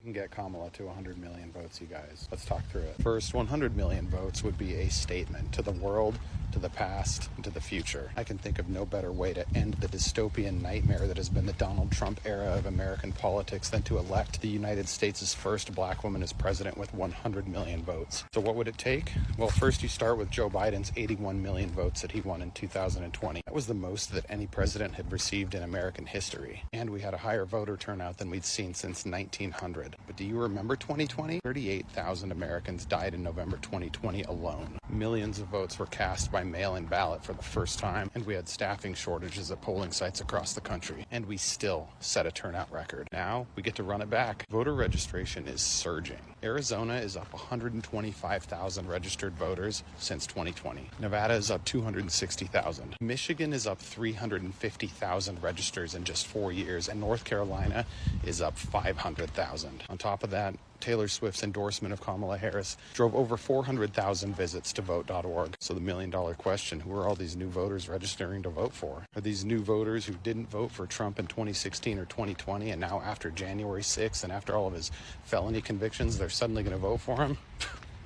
can get Kamala to 100 million votes, you guys. Let's talk through it. First, 100 million votes would be a statement to the world, to the past, and to the future. I can think of no better way to end the dystopian nightmare that has been the Donald Trump era of American politics than to elect the United States' first black woman as president with 100 million votes. So what would it take? Well, first you start with Joe Biden's 81 million votes that he won in 2020. That was the most that any president had received in American history. And we had a higher voter turnout than we'd seen since 1900. But do you remember 2020? 38,000 Americans died in November 2020 alone. Millions of votes were cast by mail-in ballot for the first time, and we had staffing shortages at polling sites across the country. And we still set a turnout record. Now we get to run it back. Voter registration is surging. Arizona is up 125,000 registered voters since 2020. Nevada is up 260,000. Michigan is up 350,000 registers in just 4 years, and North Carolina is up 500,000. On top of that, Taylor Swift's endorsement of Kamala Harris drove over 400,000 visits to vote.org. So the million-dollar question, who are all these new voters registering to vote for? Are these new voters who didn't vote for Trump in 2016 or 2020, and now after January 6th and after all of his felony convictions, they're suddenly going to vote for him?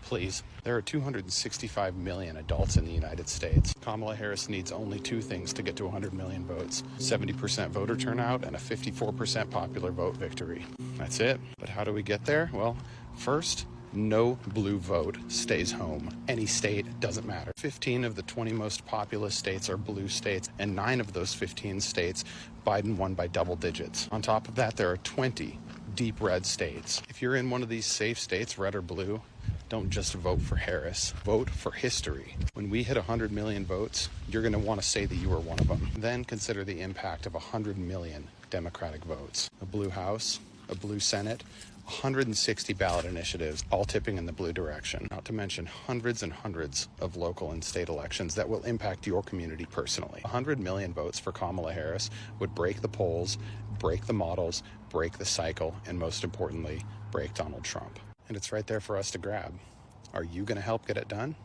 Please. There are 265 million adults in the United States. Kamala Harris needs only two things to get to 100 million votes: 70% voter turnout and a 54% popular vote victory. That's it. But how do we get there? Well, first, no blue vote stays home. Any state, doesn't matter. 15 of the 20 most populous states are blue states, and 9 of those 15 states, Biden won by double digits. On top of that, there are 20 deep red states. If you're in one of these safe states, red or blue, don't just vote for Harris. Vote for history. When we hit 100 million votes, you're going to want to say that you were one of them. Then consider the impact of 100 million Democratic votes. A blue House, a blue Senate, 160 ballot initiatives, all tipping in the blue direction. Not to mention hundreds and hundreds of local and state elections that will impact your community personally. 100 million votes for Kamala Harris would break the polls, break the models, break the cycle, and most importantly, break Donald Trump. And it's right there for us to grab. Are you going to help get it done?